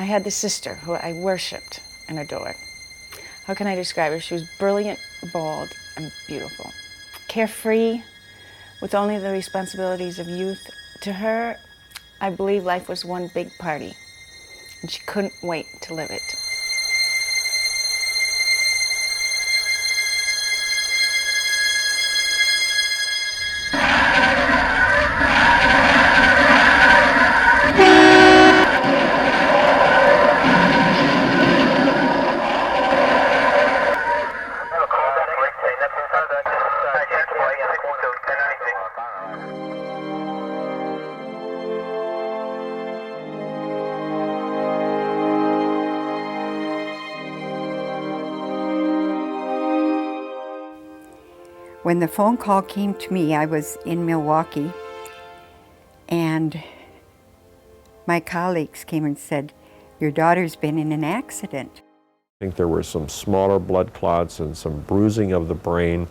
I had this sister who I worshipped and adored. How can I describe her? She was brilliant, bold, and beautiful. Carefree, with only the responsibilities of youth. To her, I believe life was one big party, and she couldn't wait to live it. When the phone call came to me, I was in Milwaukee, and my colleagues came and said, "Your daughter's been in an accident." I think there were some smaller blood clots and some bruising of the brain,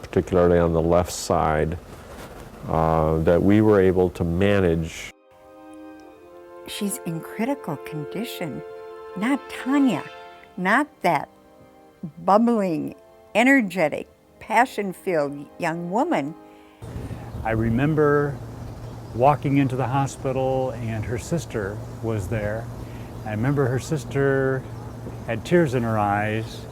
particularly on the left side, that we were able to manage. She's in critical condition. Not Tonia, not that bubbling, energetic, passion-filled young woman. I remember walking into the hospital and her sister was there. I remember her sister had tears in her eyes,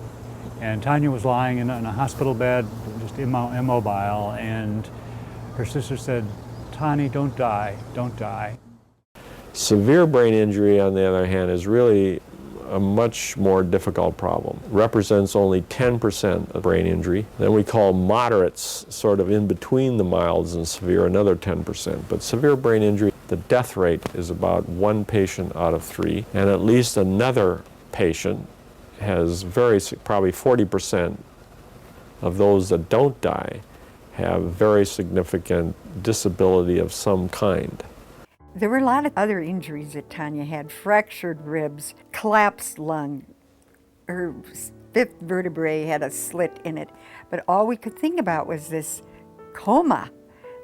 and Tonia was lying in a hospital bed, just immobile, and her sister said, "Tonia, don't die, don't die." Severe brain injury, on the other hand, is really a much more difficult problem. Represents only 10% of brain injury. Then we call moderates sort of in between the milds and severe, another 10%. But severe brain injury, the death rate is about 1 patient out of 3, and at least another patient has probably 40% of those that don't die have very significant disability of some kind. There were a lot of other injuries that Tonia had: fractured ribs, collapsed lung. Her 5th vertebrae had a slit in it. But all we could think about was this coma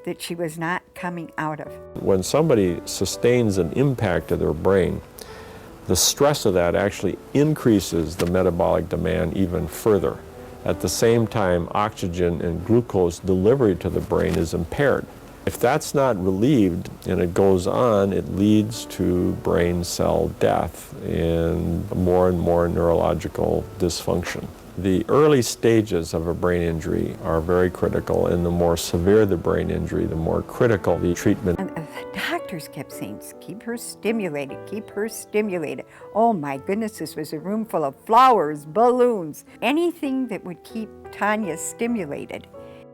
that she was not coming out of. When somebody sustains an impact to their brain, the stress of that actually increases the metabolic demand even further. At the same time, oxygen and glucose delivery to the brain is impaired. If that's not relieved and it goes on, it leads to brain cell death and more neurological dysfunction. The early stages of a brain injury are very critical, and the more severe the brain injury, the more critical the treatment. And the doctors kept saying, "Keep her stimulated, keep her stimulated." Oh my goodness, this was a room full of flowers, balloons, anything that would keep Tonia stimulated.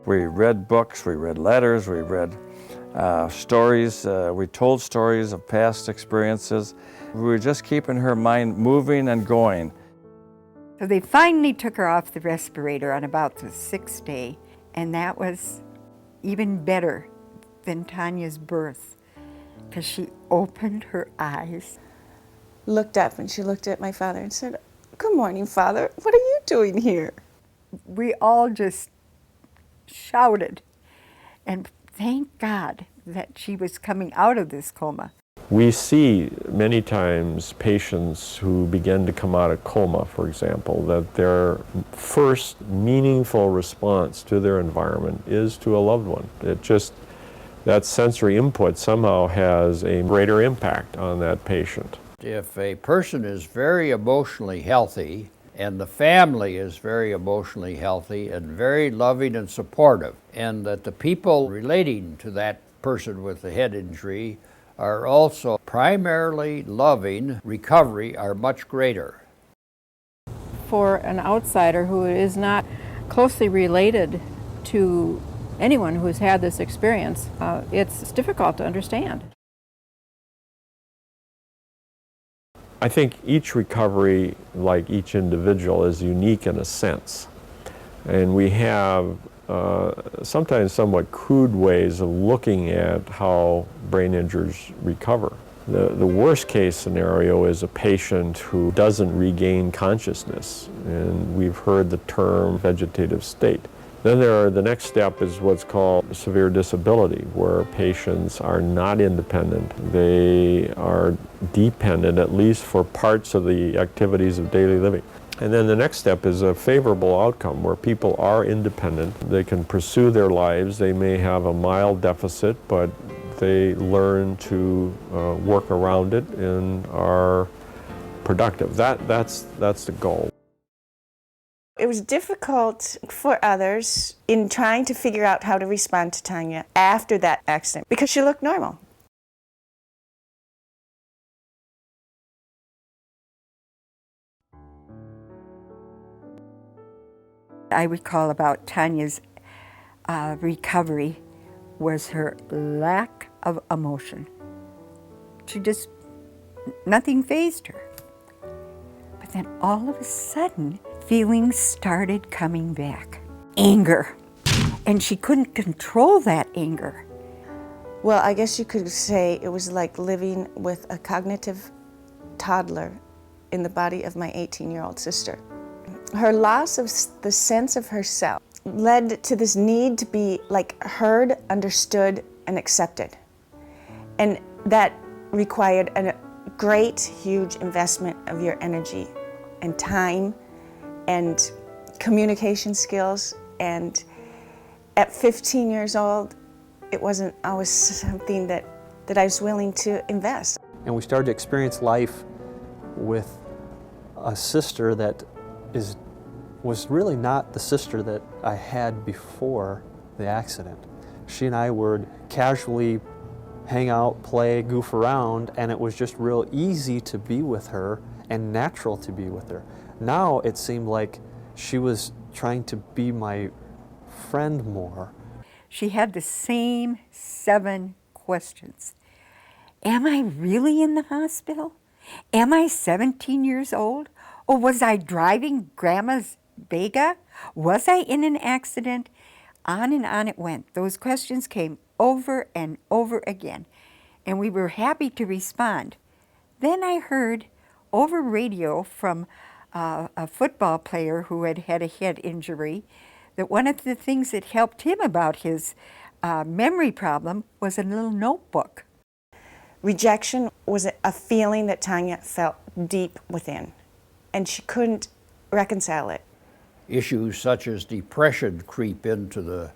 We read books, we read letters, we read stories, we told stories of past experiences. We were just keeping her mind moving and going. So they finally took her off the respirator on about the 6th day, and that was even better than Tonia's birth, because she opened her eyes. Looked up, and she looked at my father and said, "Good morning, Father. What are you doing here?" We all just shouted, and thank God that she was coming out of this coma. We see many times patients who begin to come out of coma, for example, that their first meaningful response to their environment is to a loved one. That sensory input somehow has a greater impact on that patient. If a person is very emotionally healthy, and the family is very emotionally healthy and very loving and supportive, and that the people relating to that person with the head injury are also primarily loving, recovery are much greater. For an outsider who is not closely related to anyone who's had this experience, it's difficult to understand. I think each recovery, like each individual, is unique in a sense. And we have sometimes somewhat crude ways of looking at how brain injuries recover. The worst case scenario is a patient who doesn't regain consciousness, and we've heard the term vegetative state. Then the next step is what's called severe disability, where patients are not independent. They are dependent, at least for parts of the activities of daily living. And then the next step is a favorable outcome where people are independent. They can pursue their lives. They may have a mild deficit, but they learn to work around it and are productive. That's the goal. It was difficult for others in trying to figure out how to respond to Tonia after that accident because she looked normal. I recall about Tonia's recovery was her lack of emotion. Nothing fazed her. But then all of a sudden, feelings started coming back. Anger. And she couldn't control that anger. Well, I guess you could say it was like living with a cognitive toddler in the body of my 18-year-old sister. Her loss of the sense of herself led to this need to be like heard, understood, and accepted. And that required a great, huge investment of your energy and time and communication skills. And at 15 years old, it wasn't always something that I was willing to invest. And we started to experience life with a sister that was really not the sister that I had before the accident. She and I would casually hang out, play, goof around, and it was just real easy to be with her and natural to be with her. Now it seemed like she was trying to be my friend more. She had the same 7 questions. Am I really in the hospital? Am I 17 years old? Or was I driving Grandma's Vega? Was I in an accident? On and on it went. Those questions came over and over again, and we were happy to respond. Then I heard over radio from a football player who had had a head injury that one of the things that helped him about his memory problem was a little notebook. Rejection was a feeling that Tonia felt deep within, and she couldn't reconcile it. Issues such as depression creep into the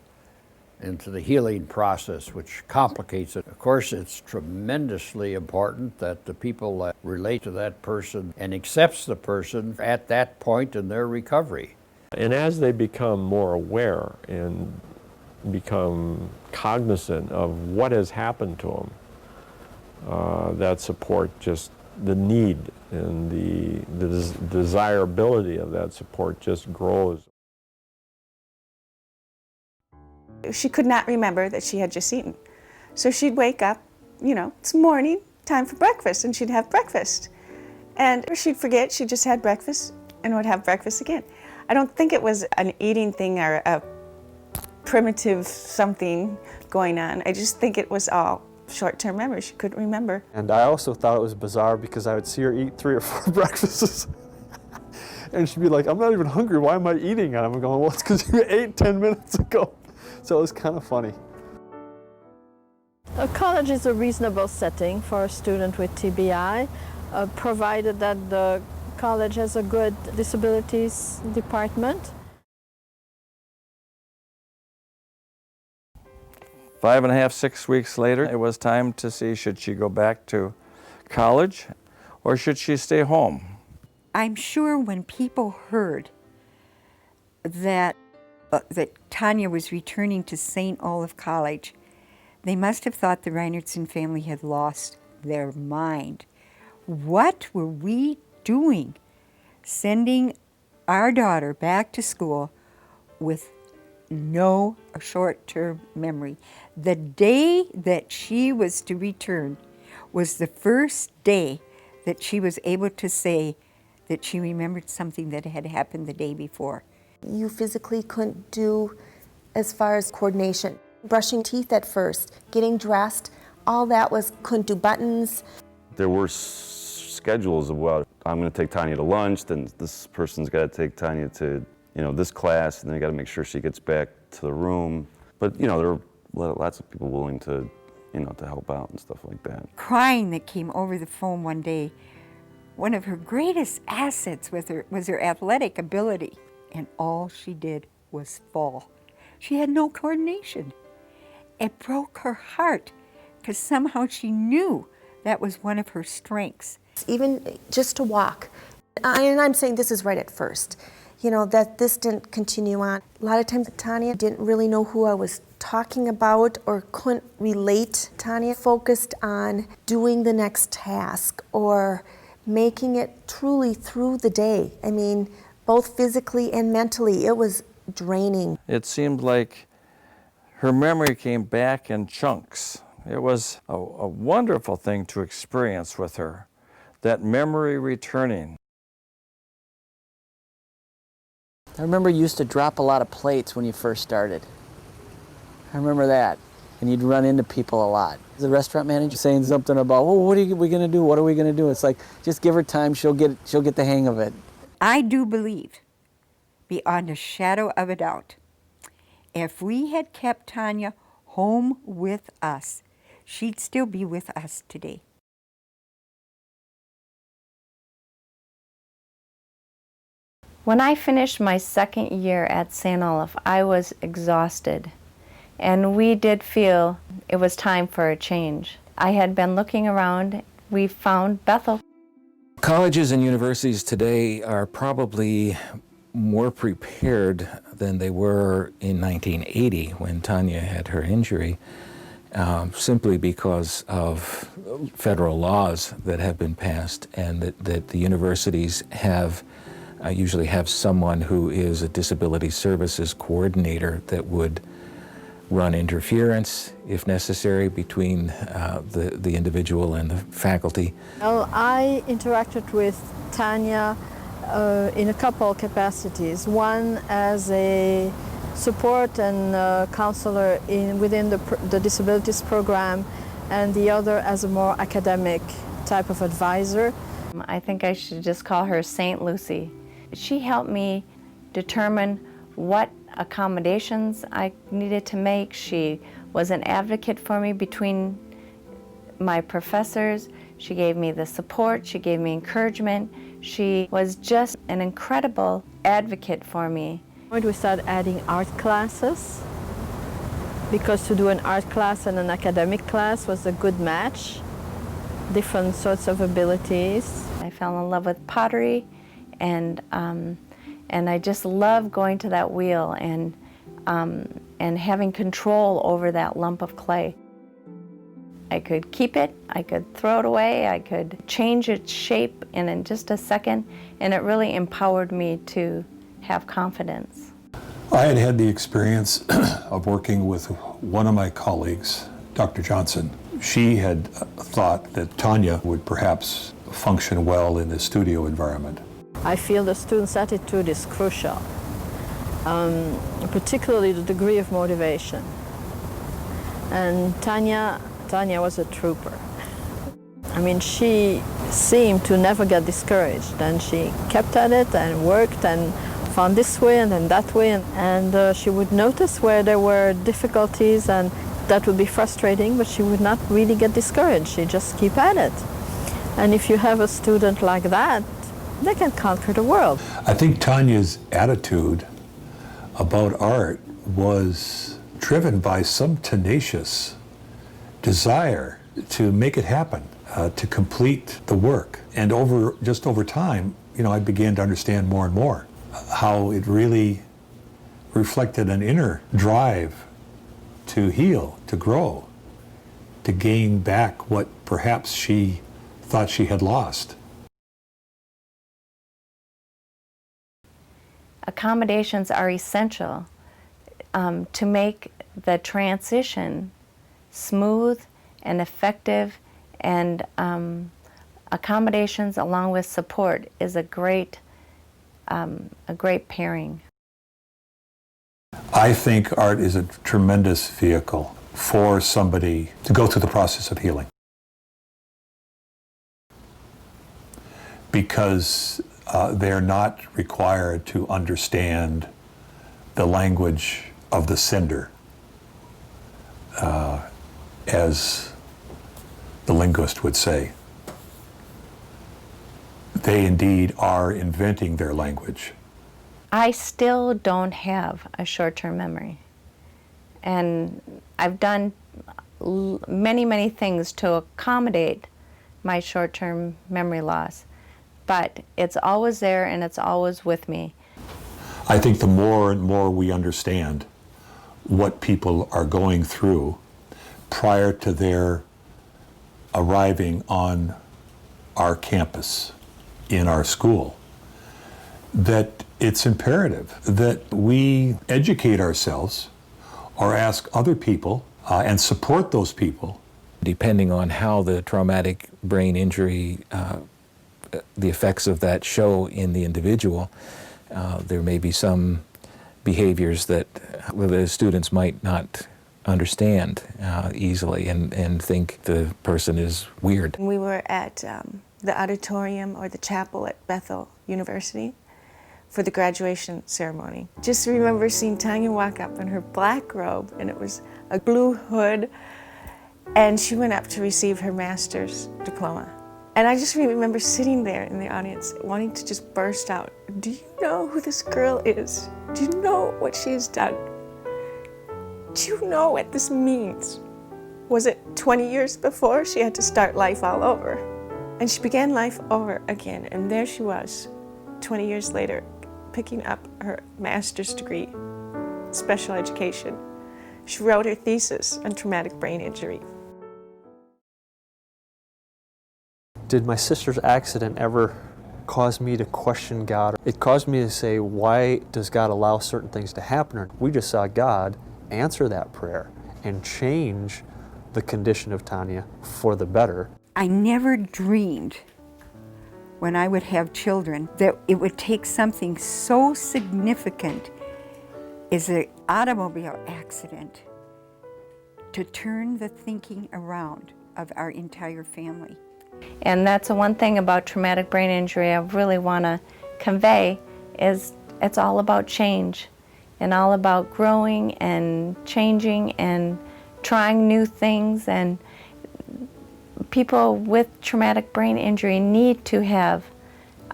healing process, which complicates it. Of course, it's tremendously important that the people relate to that person and accepts the person at that point in their recovery. And as they become more aware and become cognizant of what has happened to them, that support, just the need and the desirability of that support just grows. She could not remember that she had just eaten. So she'd wake up, it's morning, time for breakfast, and she'd have breakfast. And she'd forget she just had breakfast and would have breakfast again. I don't think it was an eating thing or a primitive something going on. I just think it was all short-term memory. She couldn't remember. And I also thought it was bizarre because I would see her eat 3 or 4 breakfasts. And she'd be like, I'm not even hungry, why am I eating? And I'm going, well, it's because you ate 10 minutes ago. So it was kind of funny. College is a reasonable setting for a student with TBI, provided that the college has a good disabilities department. 5.5, 6 weeks later, it was time to see should she go back to college or should she stay home. I'm sure when people heard that Tonia was returning to St. Olaf College, they must have thought the Reinertsen family had lost their mind. What were we doing sending our daughter back to school with no short-term memory? The day that she was to return was the first day that she was able to say that she remembered something that had happened the day before. You physically couldn't do as far as coordination. Brushing teeth at first, getting dressed, all that couldn't do buttons. There were schedules of, well, I'm going to take Tonia to lunch, then this person's got to take Tonia to this class, and then you got to make sure she gets back to the room. But, there are lots of people willing to, to help out and stuff like that. Crying that came over the phone one day. One of her greatest assets was her athletic ability, and all she did was fall. She had no coordination. It broke her heart because somehow she knew that was one of her strengths. Even just to walk, and I'm saying this is right at first, that this didn't continue on. A lot of times Tonia didn't really know who I was talking about or couldn't relate. Tonia focused on doing the next task or making it truly through the day. I mean, both physically and mentally, it was draining. It seemed like her memory came back in chunks. It was a wonderful thing to experience with her, that memory returning. I remember you used to drop a lot of plates when you first started. I remember that. And you'd run into people a lot. The restaurant manager saying something about, oh, what are we going to do? What are we going to do? It's like, just give her time. She'll get the hang of it. I do believe, beyond a shadow of a doubt, if we had kept Tonia home with us, she'd still be with us today. When I finished my second year at St. Olaf, I was exhausted, and we did feel it was time for a change. I had been looking around. We found Bethel. Colleges and universities today are probably more prepared than they were in 1980 when Tonia had her injury, simply because of federal laws that have been passed, and that the universities have usually have someone who is a disability services coordinator that would run interference, if necessary, between the individual and the faculty. Well, I interacted with Tonia in a couple capacities. One as a support and counselor within the disabilities program, and the other as a more academic type of advisor. I think I should just call her Saint Lucy. She helped me determine what accommodations I needed to make. She was an advocate for me between my professors. She gave me the support, she gave me encouragement. She was just an incredible advocate for me. We started adding art classes, because to do an art class and an academic class was a good match, different sorts of abilities. I fell in love with pottery, and I just love going to that wheel and having control over that lump of clay. I could keep it, I could throw it away, I could change its shape in just a second, and it really empowered me to have confidence. I had had the experience of working with one of my colleagues, Dr. Johnson. She had thought that Tonia would perhaps function well in the studio environment. I feel the student's attitude is crucial, particularly the degree of motivation. And Tonia was a trooper. I mean, she seemed to never get discouraged, and she kept at it and worked and found this way and then that way, and she would notice where there were difficulties, and that would be frustrating, but she would not really get discouraged. She'd just keep at it. And if you have a student like that, they can conquer the world. I think Tonia's attitude about art was driven by some tenacious desire to make it happen, to complete the work. And over time, I began to understand more and more how it really reflected an inner drive to heal, to grow, to gain back what perhaps she thought she had lost. Accommodations are essential to make the transition smooth and effective, and accommodations along with support is a great pairing. I think art is a tremendous vehicle for somebody to go through the process of healing. Because they're not required to understand the language of the sender, as the linguist would say. They indeed are inventing their language. I still don't have a short-term memory. And I've done many, many things to accommodate my short-term memory loss. But it's always there and it's always with me. I think the more and more we understand what people are going through prior to their arriving on our campus, in our school, that it's imperative that we educate ourselves or ask other people and support those people. Depending on how the traumatic brain injury, the effects of that show in the individual, there may be some behaviors that the students might not understand easily and think the person is weird. We were at the auditorium or the chapel at Bethel University for the graduation ceremony. Just remember seeing Tonia walk up in her black robe, and it was a blue hood, and she went up to receive her master's diploma. And I just remember sitting there in the audience wanting to just burst out. Do you know who this girl is? Do you know what she has done? Do you know what this means? Was it 20 years before she had to start life all over? And she began life over again, and there she was, 20 years later, picking up her master's degree, special education. She wrote her thesis on traumatic brain injury. Did my sister's accident ever cause me to question God? It caused me to say, why does God allow certain things to happen? We just saw God answer that prayer and change the condition of Tonia for the better. I never dreamed when I would have children that it would take something so significant as an automobile accident to turn the thinking around of our entire family. And that's the one thing about traumatic brain injury I really want to convey is it's all about change and all about growing and changing and trying new things. And people with traumatic brain injury need to have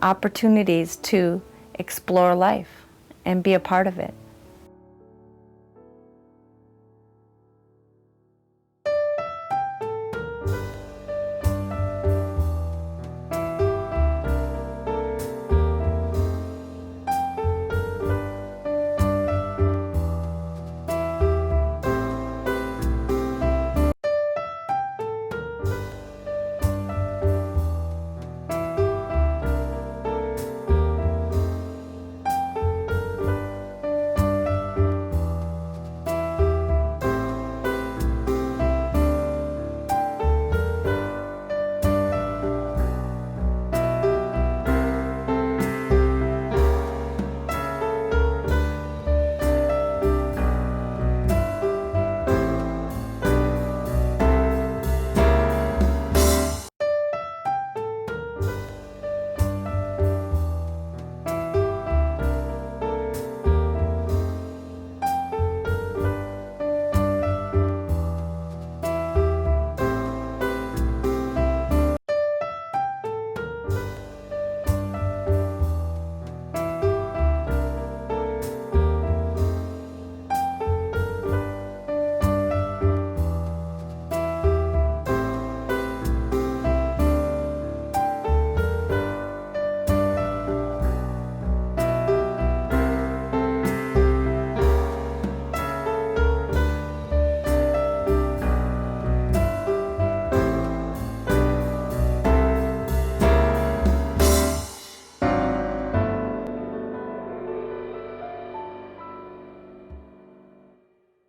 opportunities to explore life and be a part of it.